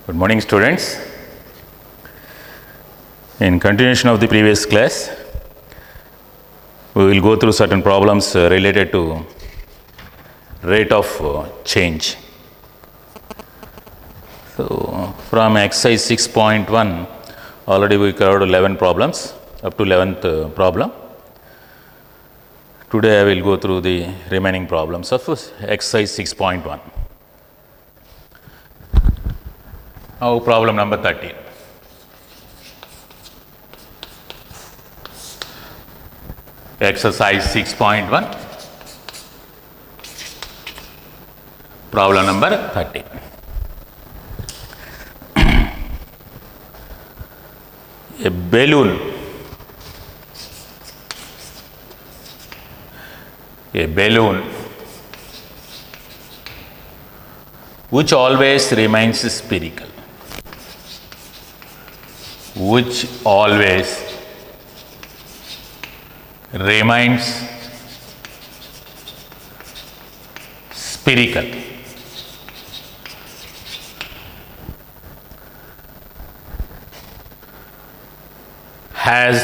Good morning, students. In continuation of the previous class, we will go through certain problems related to rate of change. So, from exercise 6.1, already we covered 11 problems up to 11th problem. Today I will go through the remaining problems of exercise 6.1. Now, problem number 13. Exercise 6.1, problem number 13. A balloon which always remains spherical, has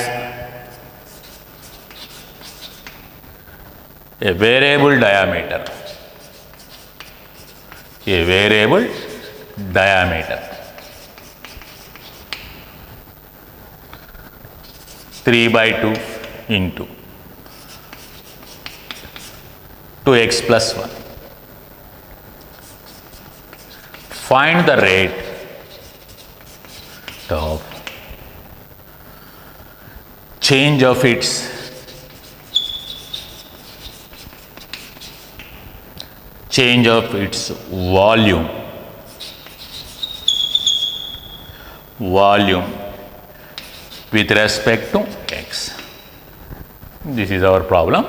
a variable diameter, 3/2 into 2x plus 1. Find the rate of change of its volume with respect to x. This is our problem.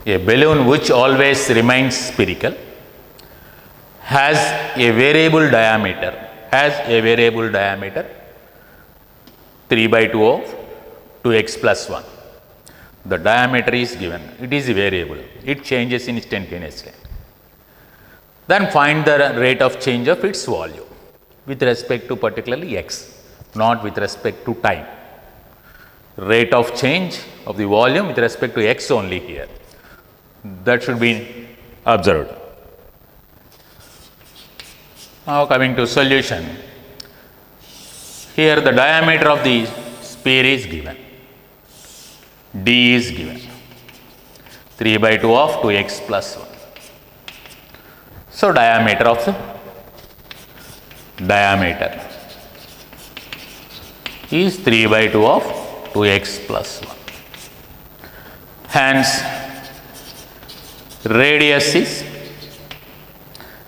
A balloon which always remains spherical has a variable diameter 3/2 of 2x plus 1. The diameter is given, it is variable, it changes instantaneously. Then find the rate of change of its volume with respect to particularly x, not with respect to time. Rate of change of the volume with respect to x only here. That should be observed. Now coming to solution. Here the diameter of the sphere is given. D is given, 3/2 of 2x plus 1. So, diameter is 3/2 of 2x plus 1. Hence,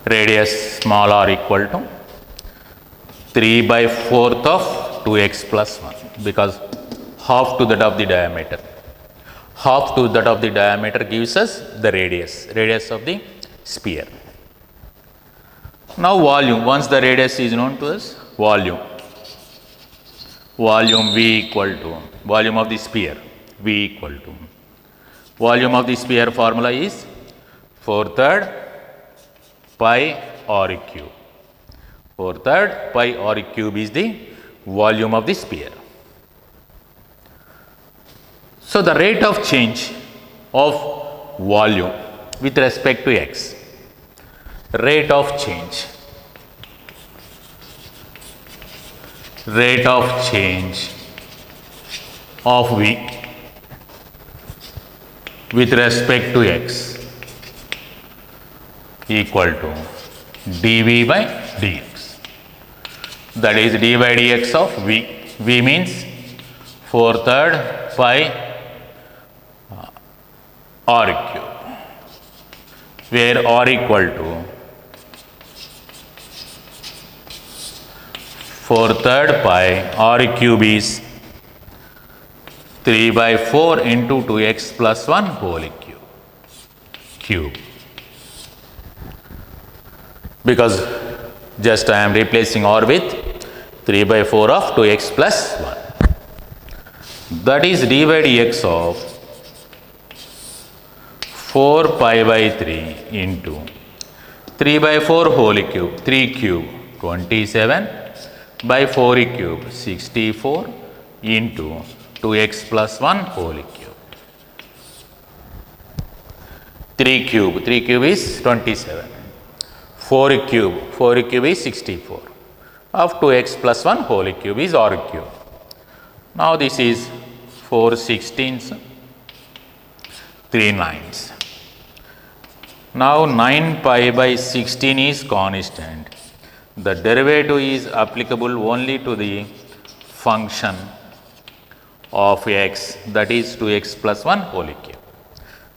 radius small r equal to 3/4 of 2x plus 1, because half to that of the diameter. Half to that of the diameter gives us the radius of the sphere. Now volume, once the radius is known to us, volume V equal to, volume of the sphere V equal to, volume of the sphere formula is 4/3 pi r cube. 4/3 pi r cube is the volume of the sphere. So, the rate of change of volume with respect to x, rate of change of V with respect to x equal to dV by dx. That is d by dx of V. V means 4/3 pi r cube, where r equal to 4/3 pi r cube is 3/4 into 2x plus 1 whole cube. Because just I am replacing r with 3/4 of 2x plus 1. That is d by dx of 4 pi by 3 into 3 by 4 whole cube, 3 cube, 27 by 4 cube, 64 into 2x plus 1 whole cube. 3 cube is 27. 4 cube is 64. Of 2x plus 1 whole cube is r cube. Now this is 4 16s, 3 9s. Now 9 pi by 16 is constant. The derivative is applicable only to the function of x, that is 2x plus 1 whole cube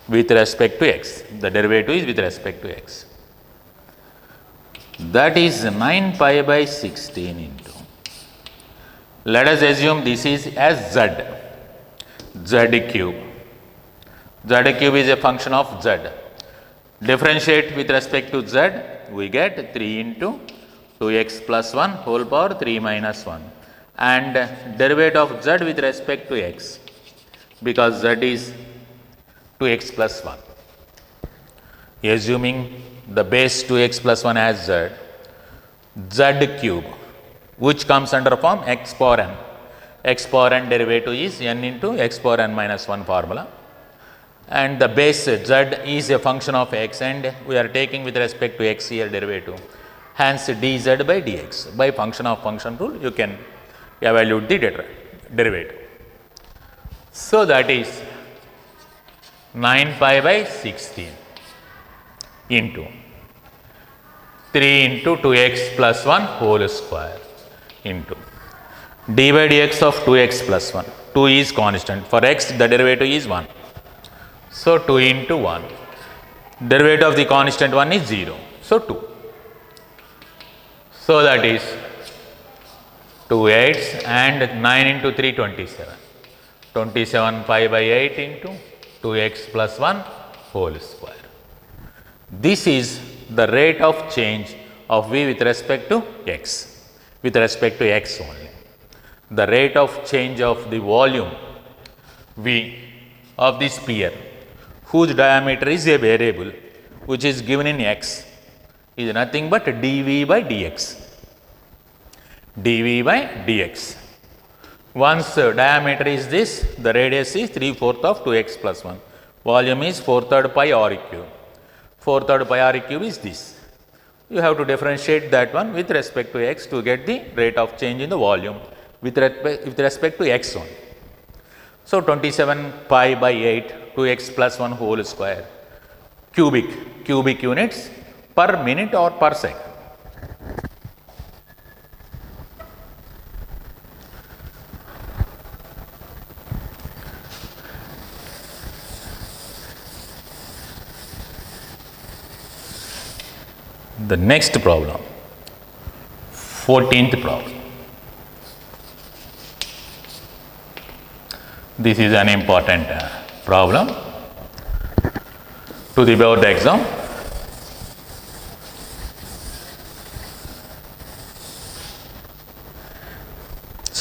with respect to x. The derivative is with respect to x. That is 9 pi by 16 into, let us assume this is as z cube. Z cube is a function of z. Differentiate with respect to z, we get 3 into 2x plus 1 whole power 3 minus 1, and derivative of z with respect to x, because z is 2x plus 1. Assuming the base 2x plus 1 as z cube, which comes under form x power n. X power n derivative is n into x power n minus 1 formula, and the base z is a function of x, and we are taking with respect to x here derivative. Hence dz by dx. By function of function rule, you can evaluate the derivative. So that is 9 pi by 16 into 3 into 2x plus 1 whole square into d by dx of 2x plus 1. 2 is constant. For x, the derivative is 1. So 2 into 1. Derivative of the constant 1 is 0. So 2. So that is 2 8s and 9 into 3 27. 27 pi by 8 into 2x plus 1 whole square. This is the rate of change of v with respect to x, with respect to x only. The rate of change of the volume v of the sphere, whose diameter is a variable which is given in x, is nothing but dv by dx. dv by dx. Once diameter is this, the radius is 3/4 of 2x plus 1. Volume is 4/3 pi r cube. 4/3 pi r cube is this. You have to differentiate that one with respect to x to get the rate of change in the volume with respect to x only. So 27 pi by 8, 2x plus 1 whole square, cubic units per minute or per second. The next problem, 14th problem. This is an important problem to the board exam.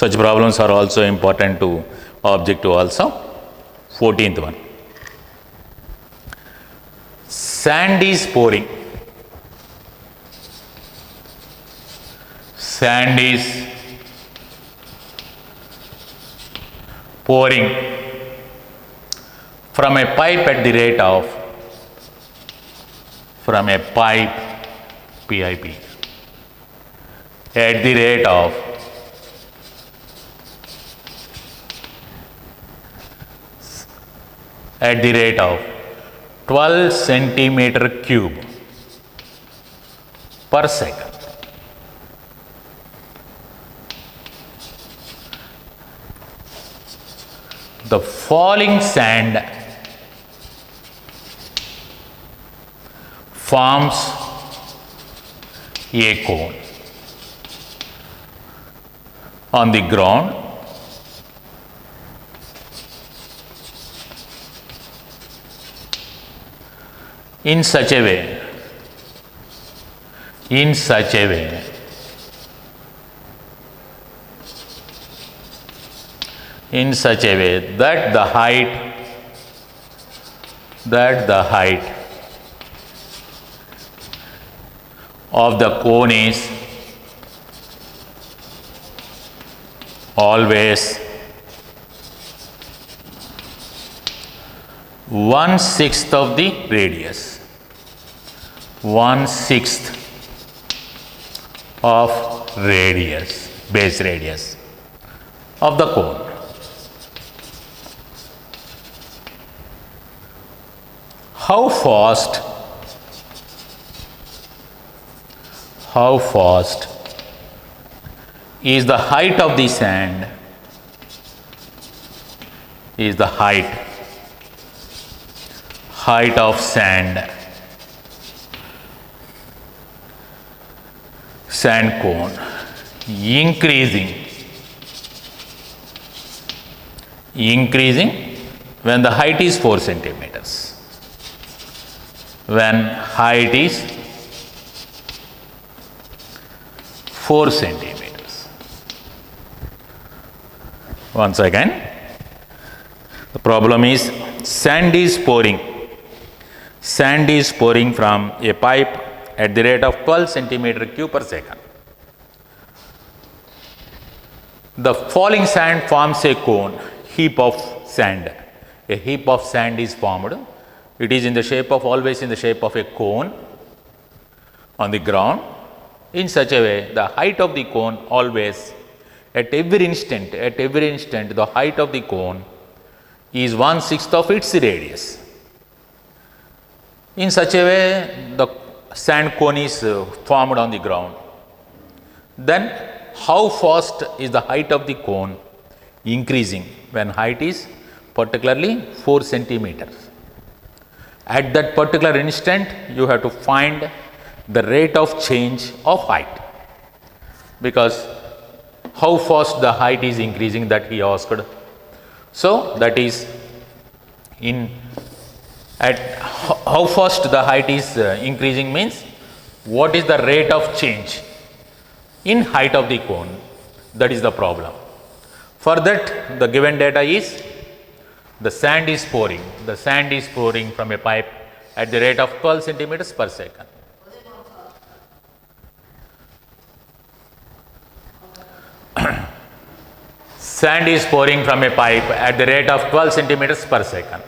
Such problems are also important to objective also. 14th one. Sand is pouring. Sand is pouring from a pipe at the rate of, from a pipe, PIP, at the rate of 12 centimeter cube per second. The falling sand forms a cone on the ground in such a way that the height of the cone is always 1/6 of the radius. 1/6 of radius, base radius of the cone. How fast is the height of the sand, is the height of sand cone increasing when the height is 4 centimeters. When height is 4 centimeters. Once again, the problem is sand is pouring from a pipe at the rate of 12 centimeter cube per second. The falling sand forms a cone, heap of sand. A heap of sand is formed. It is in the shape of, always in the shape of a cone on the ground. In such a way, the height of the cone always, at every instant, the height of the cone is 1/6 of its radius. In such a way, the sand cone is formed on the ground. Then, how fast is the height of the cone increasing when height is particularly 4 centimeters? At that particular instant, you have to find the rate of change of height, because how fast the height is increasing, that he asked. So, that is at how fast the height is increasing means what is the rate of change in height of the cone, that is the problem. For that, the given data is the sand is pouring from a pipe at the rate of 12 centimeters per second. Sand is pouring from a pipe at the rate of 12 centimeters per second.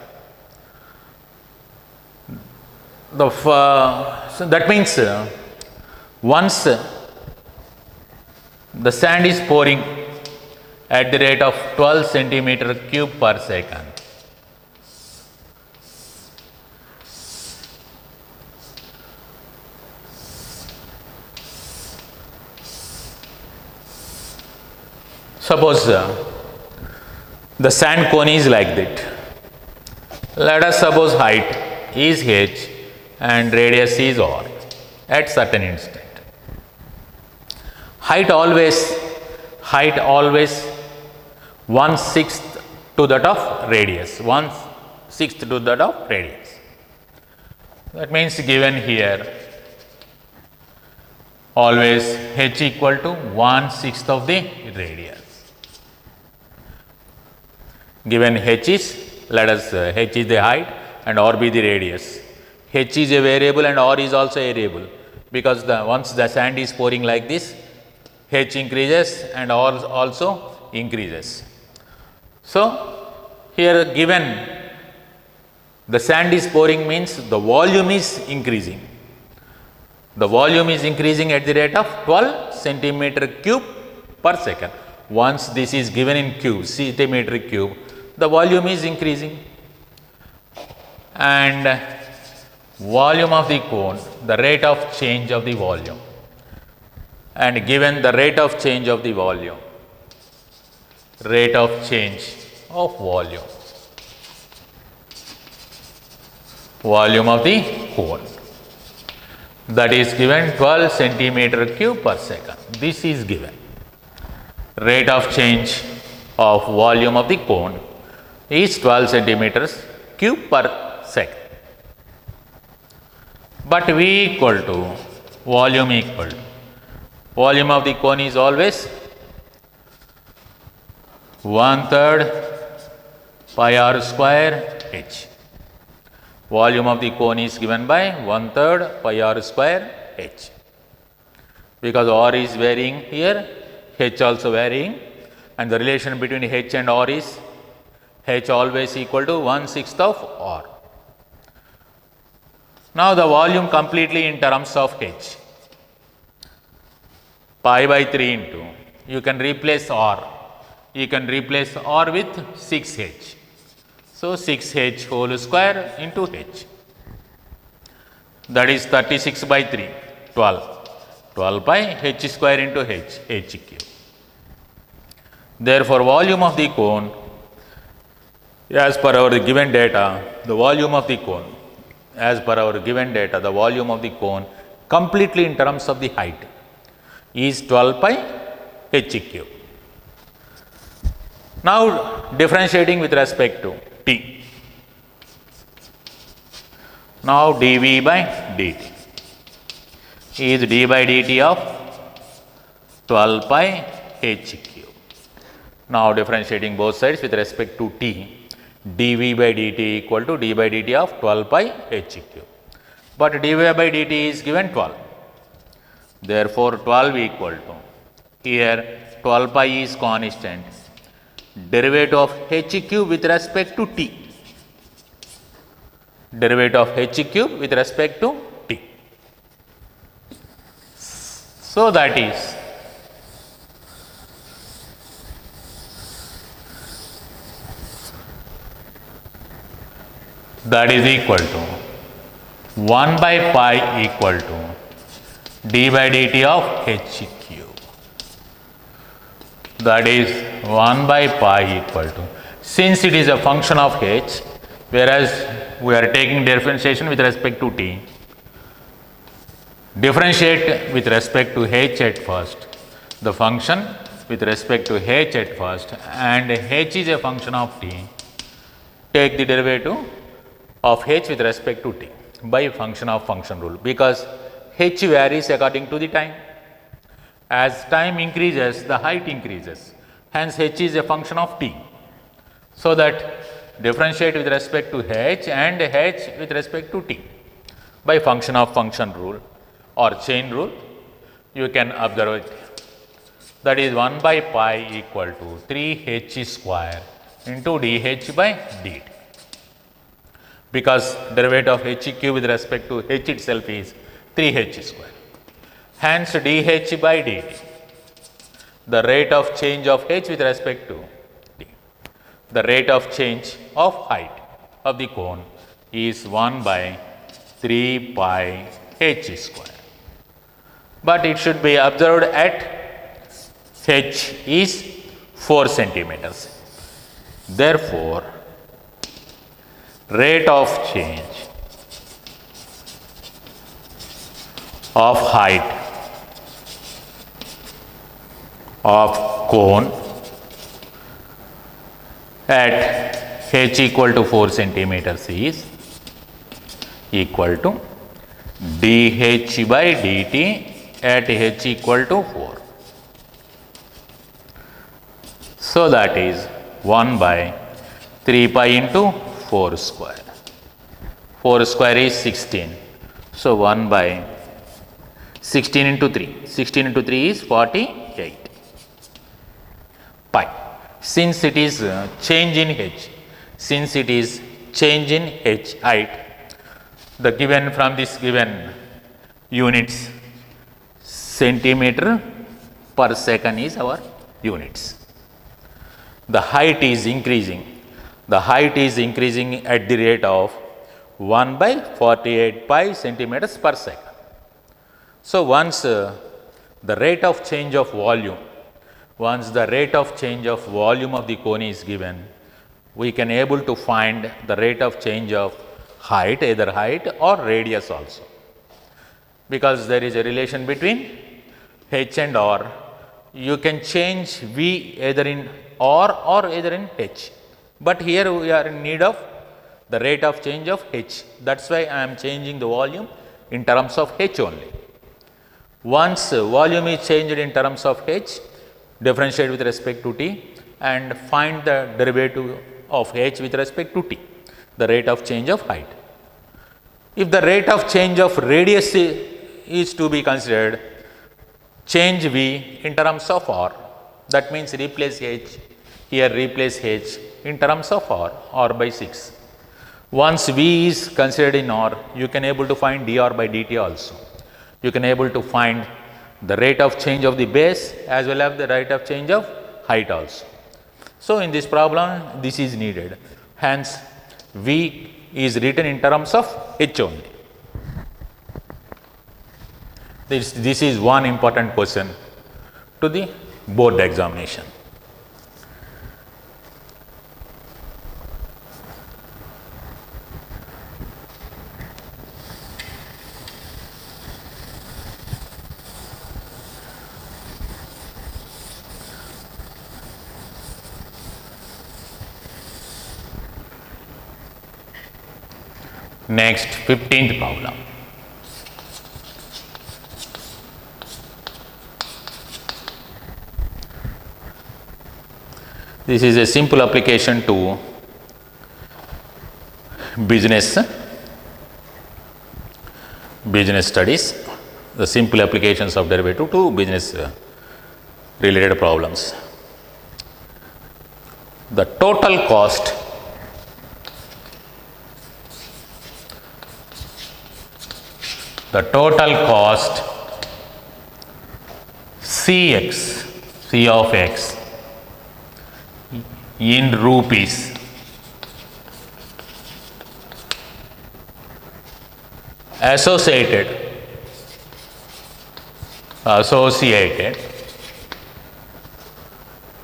So that means once the sand is pouring at the rate of 12 centimeter cube per second, suppose the sand cone is like that. Let us suppose height is h and radius is r at certain instant. Height always 1/6 to that of radius. 1/6 to that of radius. That means given here always h equal to 1/6 of the radius. Given h is, let us h is the height and r be the radius. H is a variable and r is also a variable, because once the sand is pouring like this, h increases and r also increases. So, here given the sand is pouring means the volume is increasing. The volume is increasing at the rate of 12 centimeter cube per second. Once this is given in cube, centimeter cube, the volume is increasing. And volume of the cone, the rate of change of the volume. And given the rate of change of the volume, volume of the cone, that is given 12 centimeter cube per second. This is given. Rate of change of volume of the cone is 12 centimeters cube per second. But V equal to volume of the cone is always 1/3 pi r square h. Volume of the cone is given by 1/3 pi r square h. because r is varying here, h also varying, and the relation between h and r is h always equal to 1/6 of r. Now the volume completely in terms of h, pi by 3 into, you can replace r, with 6h. So 6h whole square into h, that is 36 by 3, 12. 12 by h square into h cube. Therefore, volume of the cone, as per our given data, the volume of the cone, completely in terms of the height is 12 pi h cube. Now differentiating with respect to t. Now dv by dt is d by dt of 12 pi h cube. Now differentiating both sides with respect to t, dv by dt equal to d by dt of 12 pi h cube. But dv by dt is given 12. Therefore, 12 equal to, here 12 pi is constant, derivative of h cube with respect to t. Derivative of h cube with respect to t. So that is equal to 1 by pi equal to d by dt of h cube. That is 1 by pi equal to, since it is a function of h, whereas we are taking differentiation with respect to t, differentiate with respect to h at first, the function with respect to h at first, and h is a function of t, take the derivative of h with respect to t by function of function rule, because h varies according to the time. As time increases, the height increases, hence h is a function of t. So that differentiate with respect to h and h with respect to t by function of function rule or chain rule, you can observe it. That is 1 by pi equal to 3h square into dh by dt, because derivative of h cube with respect to h itself is 3h square. Hence dh by dt, the rate of change of h with respect to t, the rate of change of height of the cone is 1 by 3 pi h square. But it should be observed at h is 4 centimeters. Therefore, rate of change of height of cone at h equal to 4 centimeters is equal to dh by dt at h equal to 4. So that is 1 by 3 pi into 4 square. 4 square is 16. So 1 by 16 into 3. 16 into 3 is 48 pi. Since it is change in h, height, the given from this given units, centimeter per second is our units. The height is increasing. The height is increasing at the rate of 1 by 48 pi centimeters per second. So once the rate of change of volume, of the cone is given, we can able to find the rate of change of height, either height or radius also, because there is a relation between h and r. You can change v either in r or either in h, but here we are in need of the rate of change of h. That's why I am changing the volume in terms of h only. Once volume is changed in terms of h, differentiate with respect to t and find the derivative of h with respect to t, the rate of change of height. If the rate of change of radius is to be considered, change V in terms of R. That means replace H, here replace H in terms of R by 6. Once V is considered in R, you can able to find dr by dt also. You can able to find the rate of change of the base as well as the rate of change of height also. So, in this problem this is needed, hence V is written in terms of H only. This is one important question to the board examination. Next, 15th problem. This is a simple application to business studies, the simple applications of derivative to business related problems. The total cost Cx, C of x in rupees associated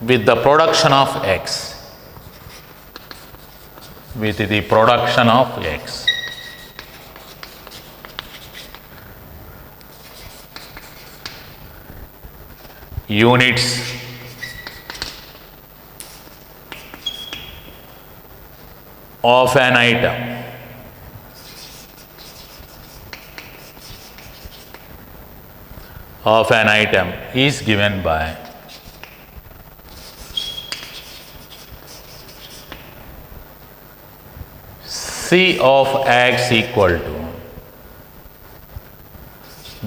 with the production of x, units of an item is given by C of x equal to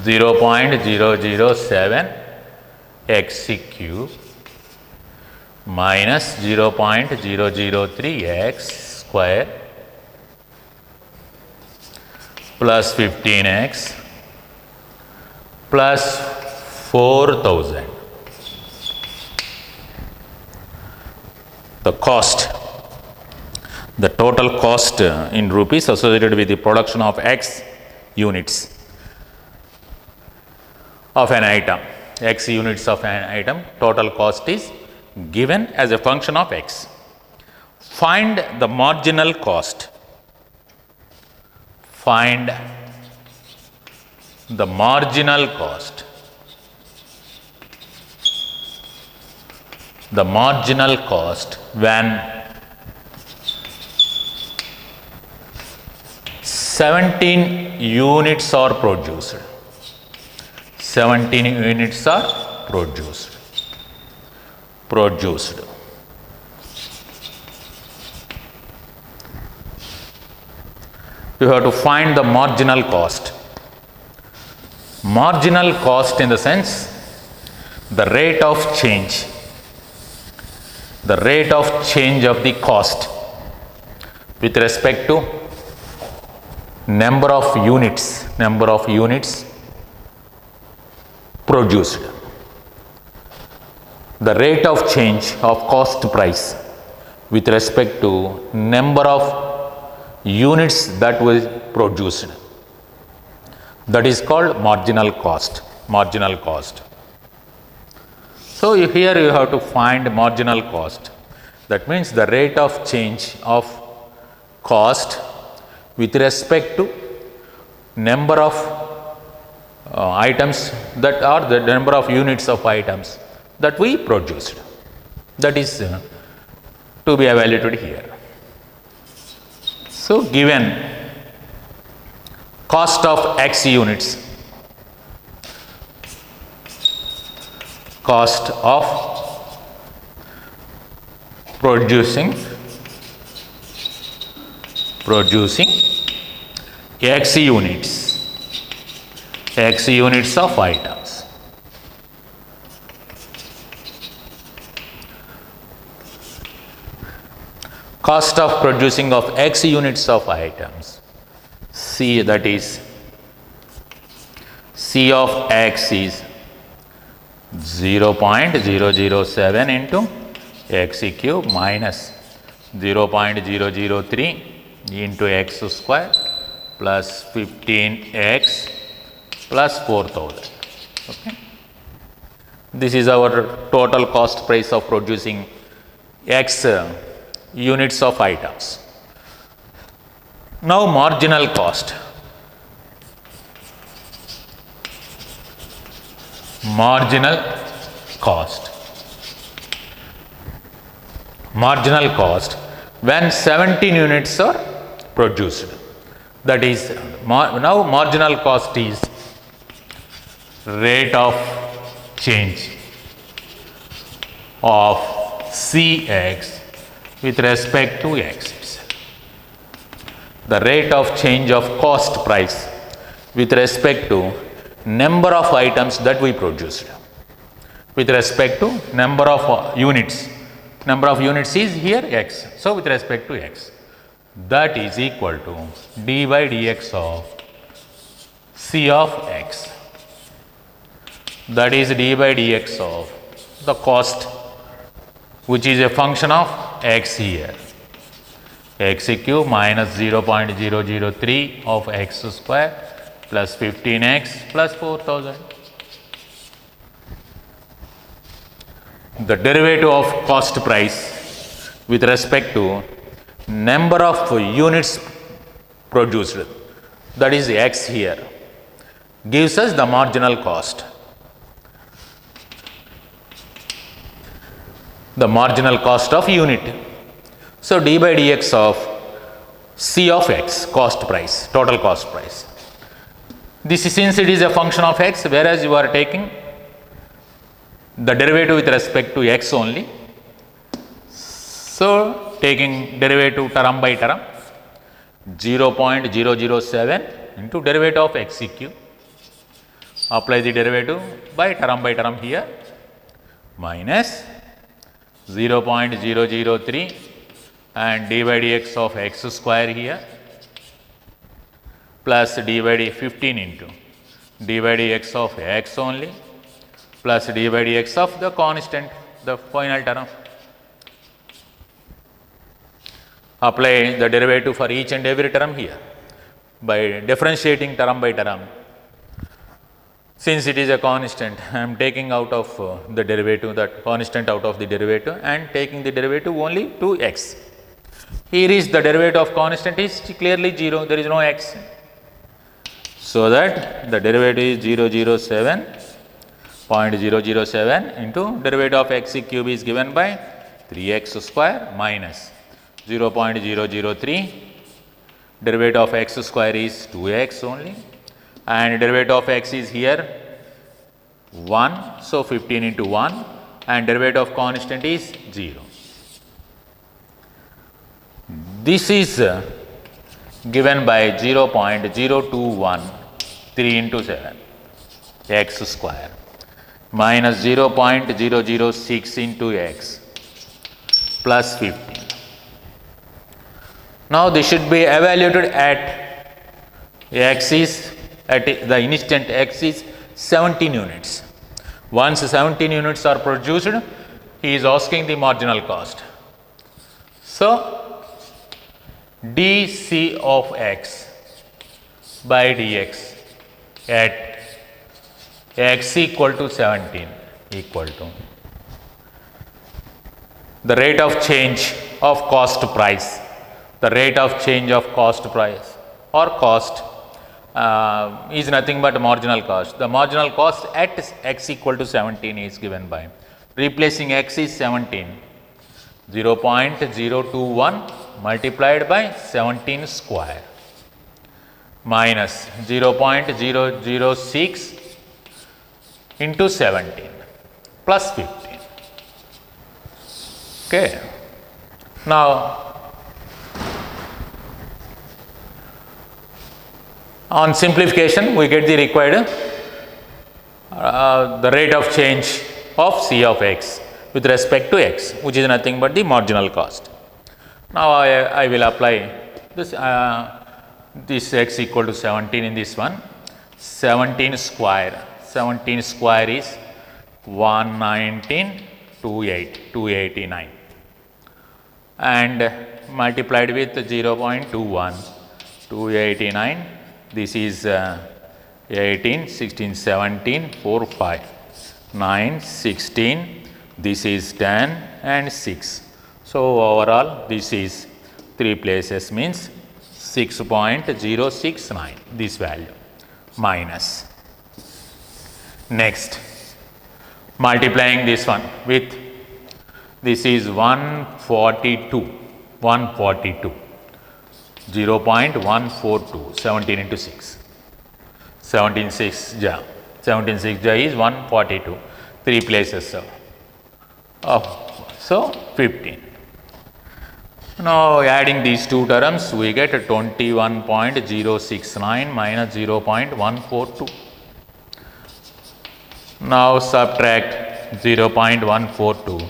0.007 x cube minus 0.003 x square plus 15x plus 4000. The cost, the total cost in rupees associated with the production of x units of an item, x units of an item, total cost is given as a function of x. Find the marginal cost. Find the marginal cost. The marginal cost when 17 units are produced. 17 units are produced. You have to find the marginal cost. Marginal cost in the sense the rate of change of the cost with respect to number of units produced. The rate of change of cost price with respect to number of units that was produced. That is called marginal cost. So here you have to find marginal cost. That means the rate of change of cost with respect to number of items that are the number of units of items that we produced. That is to be evaluated here. So given cost of x units, cost of producing x units of items. cost of producing of X units of items. C, that is C of X is 0.007 into X cube minus 0.003 into X square plus 15X plus 4,000. Okay. This is our total cost price of producing X units of items. Now marginal cost. Marginal cost. Marginal cost when 17 units are produced. That is, now marginal cost is rate of change of Cx with respect to X itself. The rate of change of cost price with respect to number of items that we produced, with respect to number of units. Number of units is here X. So, with respect to X, that is equal to d by dx of C of X. That is d by dx of the cost, which is a function of X here. X cube minus 0.003 of X square plus 15X plus 4,000. The derivative of cost price with respect to number of units produced, that is X here, gives us the marginal cost. The marginal cost of unit. So, d by dx of C of X, cost price, total cost price. This is, since it is a function of X, whereas you are taking the derivative with respect to X only. So, taking derivative term by term, 0.007 into derivative of X cube. Apply the derivative by term here, minus 0.003 and d by dx of X square here, plus d by d 15 into d by dx of X only, plus d by dx of the constant, the final term. Apply the derivative for each and every term here by differentiating term by term. Since it is a constant, I am taking out of the derivative, that constant out of the derivative, and taking the derivative only to X. Here is the derivative of constant is clearly 0, there is no X. So, that the derivative is 0.007 into derivative of X cube is given by 3X square minus 0.003, derivative of X square is 2X only, and derivative of X is here 1. So, 15 into 1, and derivative of constant is 0. This is given by 0.0213 into 7 X square minus 0.006 into X plus 15. Now, this should be evaluated at X is, at the instant X is 17 units. Once 17 units are produced, he is asking the marginal cost. So, dC of X by dx at X equal to 17 equal to the rate of change of cost price. The rate of change of cost price or cost is nothing but marginal cost. The marginal cost at X equal to 17 is given by replacing X is 17, 0.021 multiplied by 17 square minus 0.006 into 17 plus 15. Okay. Now, on simplification, we get the required the rate of change of C of X with respect to X, which is nothing but the marginal cost. Now I will apply this x equal to 17 in this one. 17 square is 119, 289 and multiplied with 0.21, 289, this is 18, 16, 17, 4, 5, 9, 16, this is 10 and 6. So, overall this is 3 places means 6.069 this value minus. Next, multiplying this one with this is 142, 0.142, 17 into 6. 17 6 ja is 142, 3 places so 15. Now adding these two terms we get 21.069 minus 0.142. Now subtract 0.142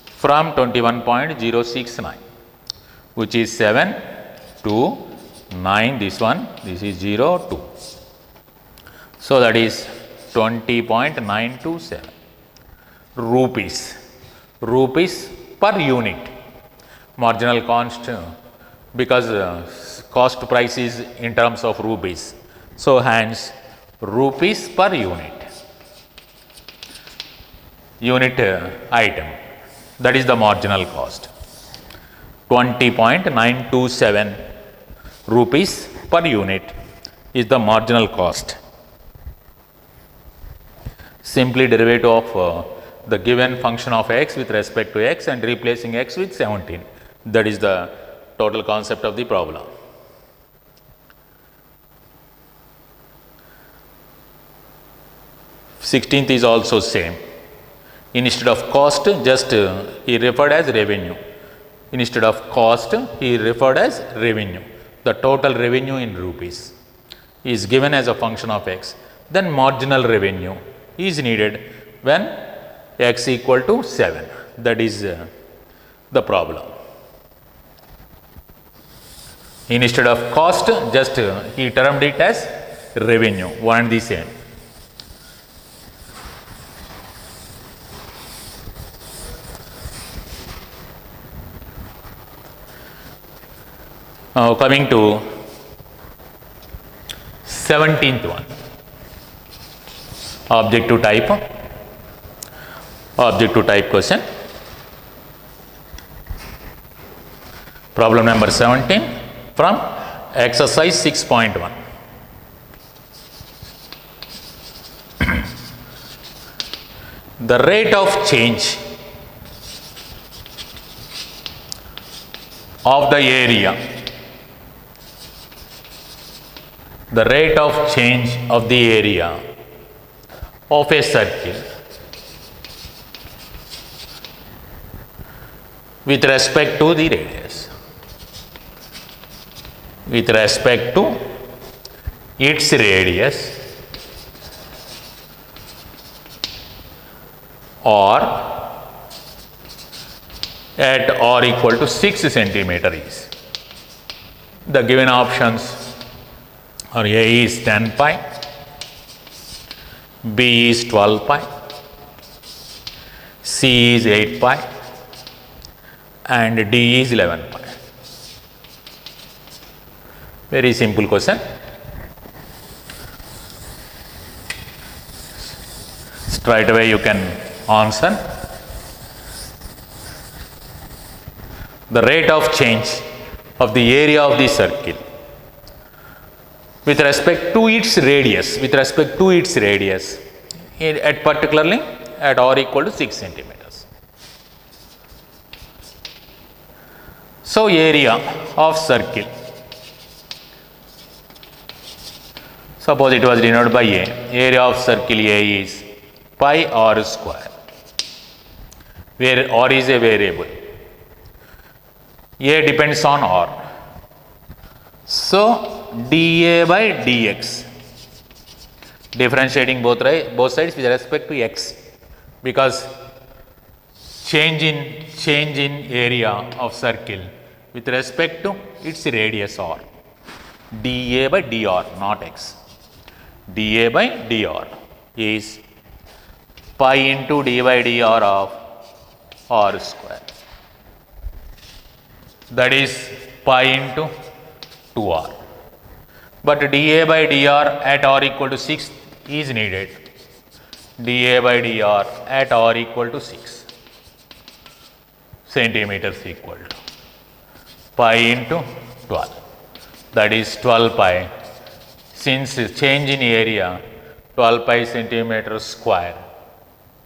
from 21.069 which is 7, 2, 9 this one, this is 0, 2. So that is 20.927 rupees per unit. Marginal cost because cost price is in terms of rupees. So hence rupees per unit item, that is the marginal cost. 20.927 rupees per unit is the marginal cost. Simply derivative of the given function of x with respect to x and replacing x with 17. That is the total concept of the problem. Sixteenth is also same. Instead of cost, just he referred as revenue. Instead of cost, he referred as revenue. The total revenue in rupees is given as a function of x. Then marginal revenue is needed when x equal to 7. That is the problem. Instead of cost, just he termed it as revenue, one and the same. Now coming to 17th one, objective type question. Problem number 17 from exercise 6.1. The rate of change of the area, of a circle with respect to the radius, with respect to its radius or at or equal to 6 centimeter is. The given options are A is 10 pi, B is 12 pi, C is 8 pi and D is 11 pi. Very simple question. Straight away you can answer. The rate of change of the area of the circle with respect to its radius, at particularly at or equal to 6 centimeters. So area of circle, suppose it was denoted by A, area of circle A is pi r square, where r is a variable, A depends on r. So dA by dx, differentiating both sides with respect to x, because change in area of circle with respect to its radius r. dA by dr, not x. dA by dr is pi into d by dr of r square. That is pi into 2r. But dA by dr at r equal to 6 is needed. dA by dr at r equal to 6 centimeters equal to pi into 12. That is 12 pi. Since change in area 12 pi centimeters square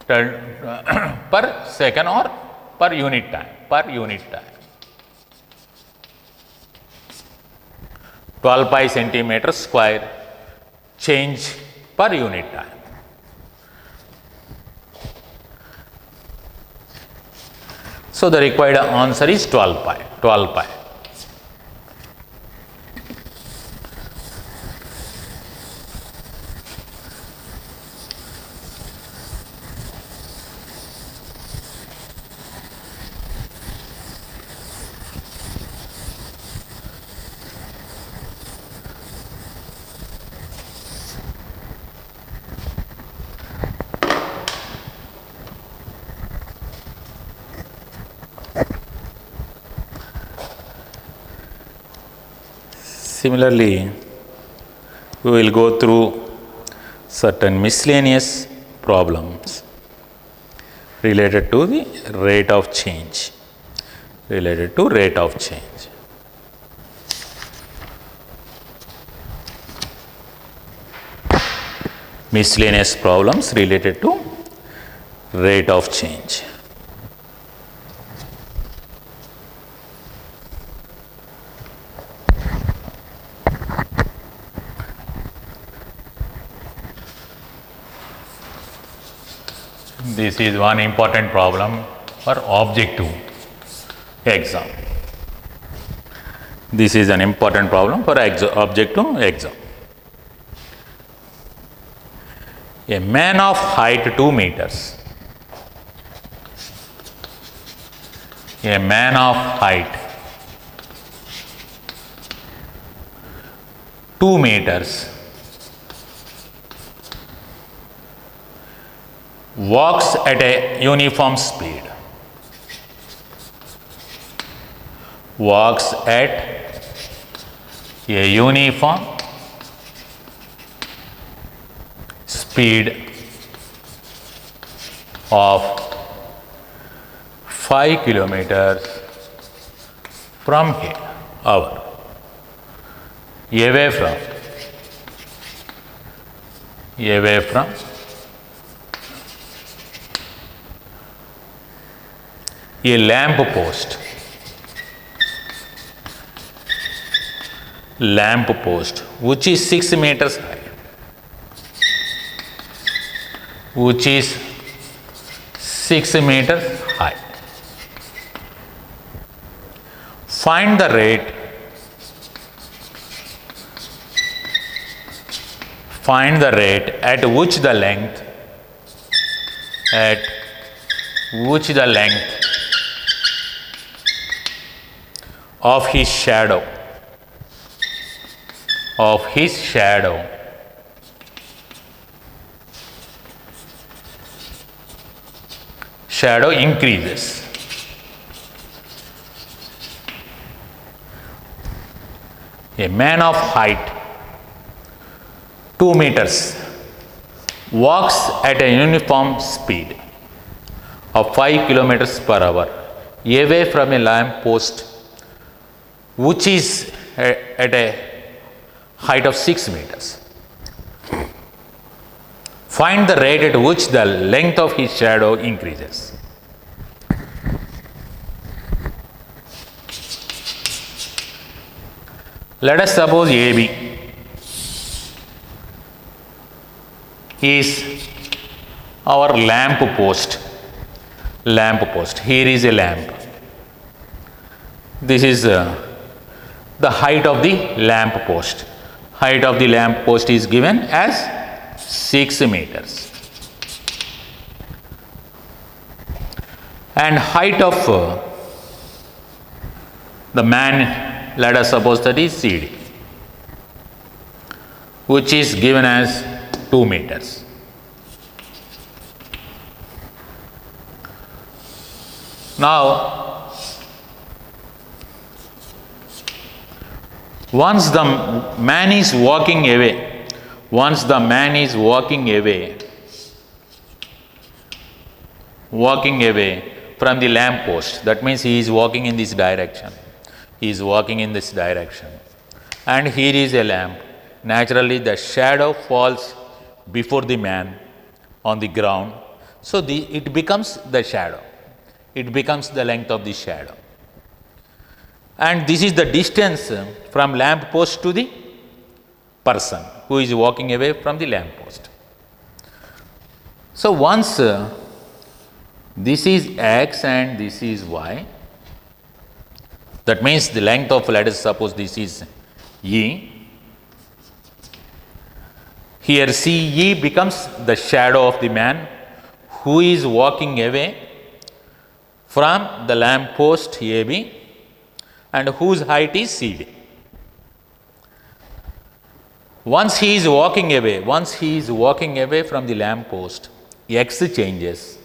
per second or per unit time. 12 pi centimeters square change per unit time. So the required answer is 12 pi. Similarly, we will go through certain miscellaneous problems related to the rate of change. Miscellaneous problems related to rate of change. This is one important problem for objective exam. This is an important problem for objective exam. A man of height 2 meters. A man of height 2 meters walks at a uniform speed. Walks at a uniform speed of 5 kilometers from here, away from a lamp post which is 6 meters high, Find the rate at which the length of his shadow increases. A man of height 2 meters walks at a uniform speed of 5 kilometers per hour away from a lamp post which is at a height of 6 meters. Find the rate at which the length of his shadow increases. Let us suppose AB is our lamp post. Here is a lamp. This is the height of the lamp post. Height of the lamp post is given as 6 meters. And height of The man, let us suppose that is CD, which is given as 2 meters. Now, once the man is walking away, from the lamp post, that means he is walking in this direction. And here is a lamp. Naturally, the shadow falls before the man on the ground. So, it becomes the shadow. It becomes the length of the shadow. And this is the distance from lamp post to the person who is walking away from the lamp post. So, once this is x and this is y, that means the length of, let us suppose this is E. Here CE becomes the shadow of the man who is walking away from the lamp post AB and whose height is CD. Once he is walking away from the lamp post, x changes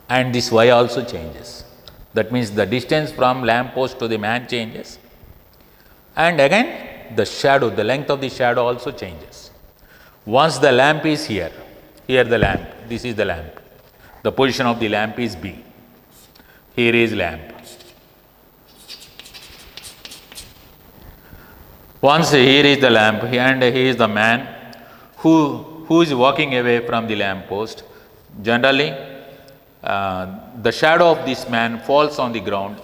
and this y also changes. That means the distance from lamp post to the man changes, and again the length of the shadow also changes. Once the lamp is here the lamp, this is the lamp. The position of the lamp is B. Here is lamp. Once here is the lamp and here is the man who is walking away from the lamp post. Generally, the shadow of this man falls on the ground,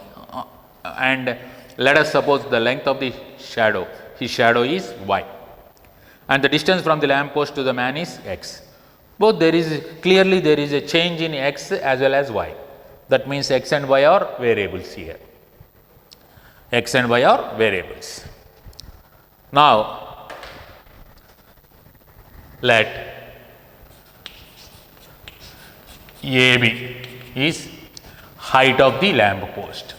and let us suppose the length of the shadow, his shadow is y, and the distance from the lamp post to the man is x. Both there is a change in x as well as y. That means x and y are variables here. Now, let AB is height of the lamp post.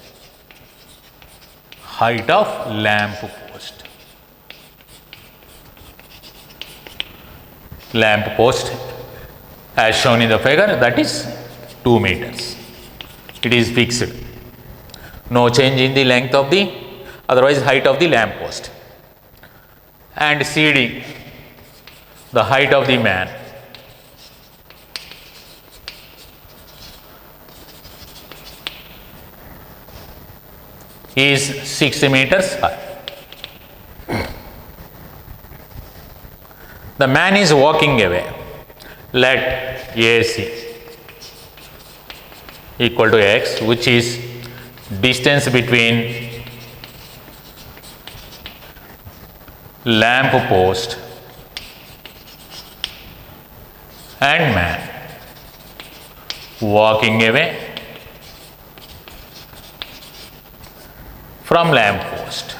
Lamp post as shown in the figure, that is 2 meters. It is fixed. No change in the length of the, otherwise height of the lamp post. And CD, the height of the man, is 6 meters high. The man is walking away. Let AC equal to x, which is distance between lamp post and man walking away from lamp post.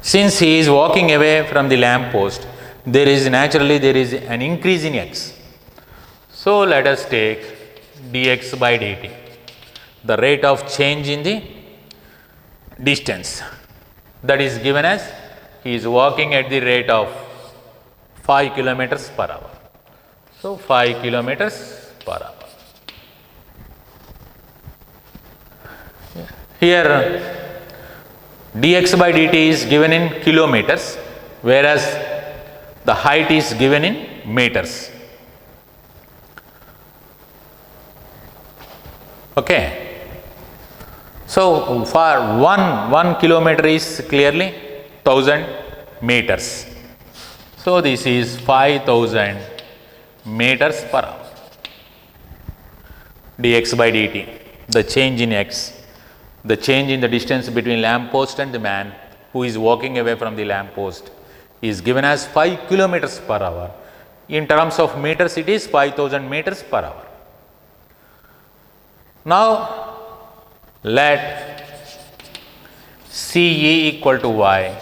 Since he is walking away from the lamp post, there is an increase in x. So let us take dx by dt, the rate of change in the distance, that is given as he is walking at the rate of 5 kilometers per hour. So 5 kilometers per hour. Here dx by dt is given in kilometers, whereas the height is given in meters. Okay. So for 1 kilometer is clearly 1000 meters. So this is 5000 meters per hour. Dx by dt, the change in x, the change in the distance between lamp post and the man who is walking away from the lamp post, is given as 5 kilometers per hour. In terms of meters, it is 5000 meters per hour. Now, let CE equal to y,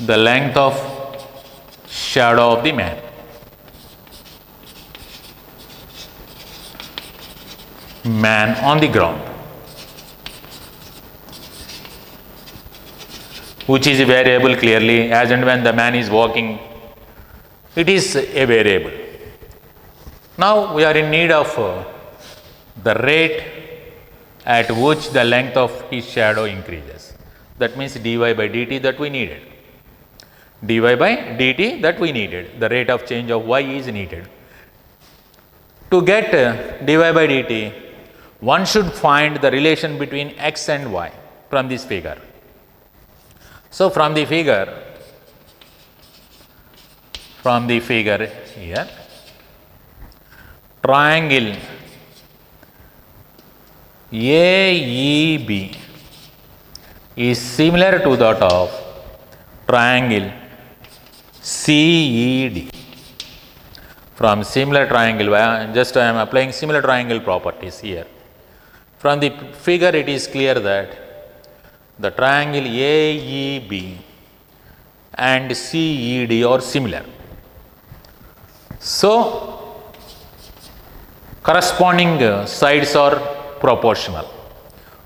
the length of shadow of the man. man on the ground, which is a variable clearly. As and when the man is walking, it is a variable. Now we are in need of the rate at which the length of his shadow increases. That means dy by dt that we needed. Dy by dt that we needed. The rate of change of y is needed. To get dy by dt, one should find the relation between x and y from this figure. So from the figure here, triangle AEB is similar to that of triangle CED. From similar triangle, just I am applying similar triangle properties here. From the figure it is clear that the triangle AEB and CED are similar. So corresponding sides are proportional.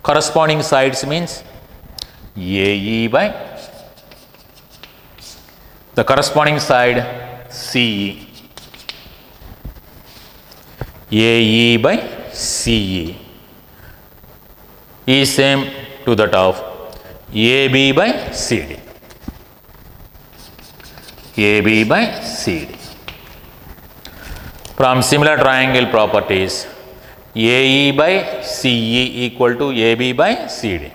Corresponding sides means AE by the corresponding side CE. AE by CE is same to that of AB by CD. AB by CD. From similar triangle properties, AE by CE equal to AB by CD.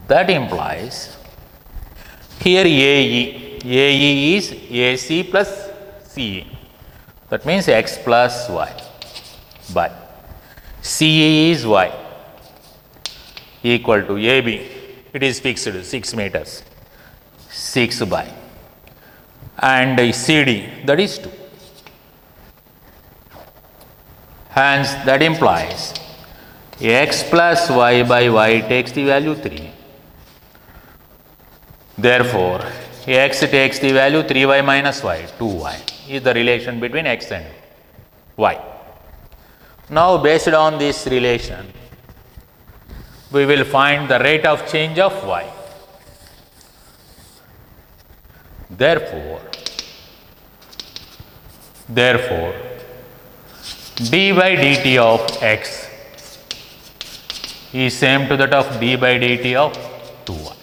That implies here AE is AC plus CE. That means x plus y by CE is y equal to AB. It is fixed 6 meters, 6 by, and CD that is 2. Hence that implies x plus y by y takes the value 3. Therefore, x takes the value 3y minus y, 2y is the relation between x and y. Now based on this relation, we will find the rate of change of y. Therefore, d by dt of x is same to that of d by dt of 2y.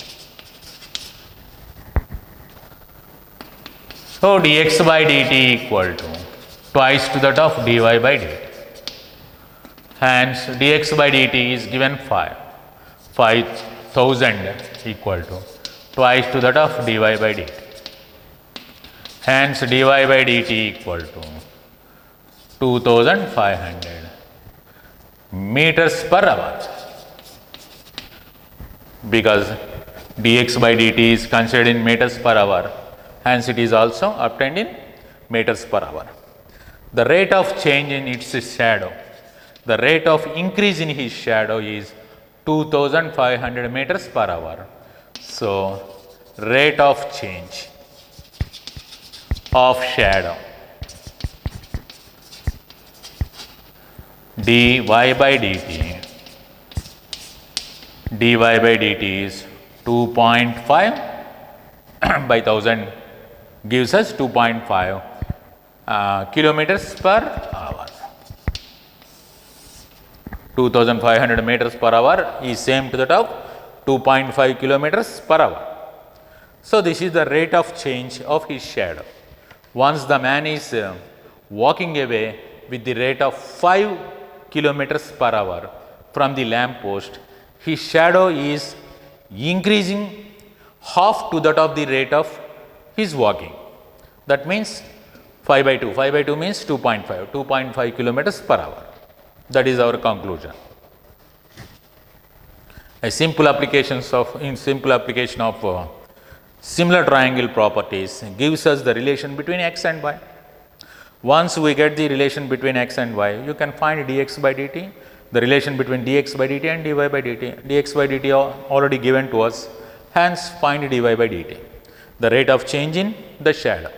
So dx by dt equal to twice to that of dy by dt. Hence dx by dt is given 5000 equal to twice to that of dy by dt. Hence dy by dt equal to 2500 meters per hour, because dx by dt is considered in meters per hour, hence it is also obtained in meters per hour. The rate of change in its shadow, the rate of increase in his shadow is 2500 meters per hour. So rate of change of shadow dy by dt is 2.5 by 1000 gives us 2.5 kilometers per hour. 2500 meters per hour is same to that of 2.5 kilometers per hour. So this is the rate of change of his shadow. Once the man is walking away with the rate of 5 kilometers per hour from the lamp post, his shadow is increasing half to that of the rate of his walking. That means 5 by 2. 5 by 2 means 2.5 kilometers per hour. That is our conclusion. A simple application of similar triangle properties gives us the relation between x and y. Once we get the relation between x and y, you can find dx by dt, the relation between dx by dt and dy by dt. Dx by dt are already given to us, hence find dy by dt, the rate of change in the shadow.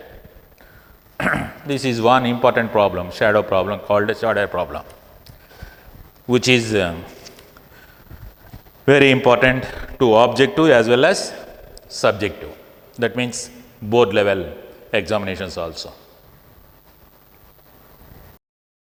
This is one important problem, shadow problem called a shadow problem. which is very important to objective as well as subjective. That means board level examinations also.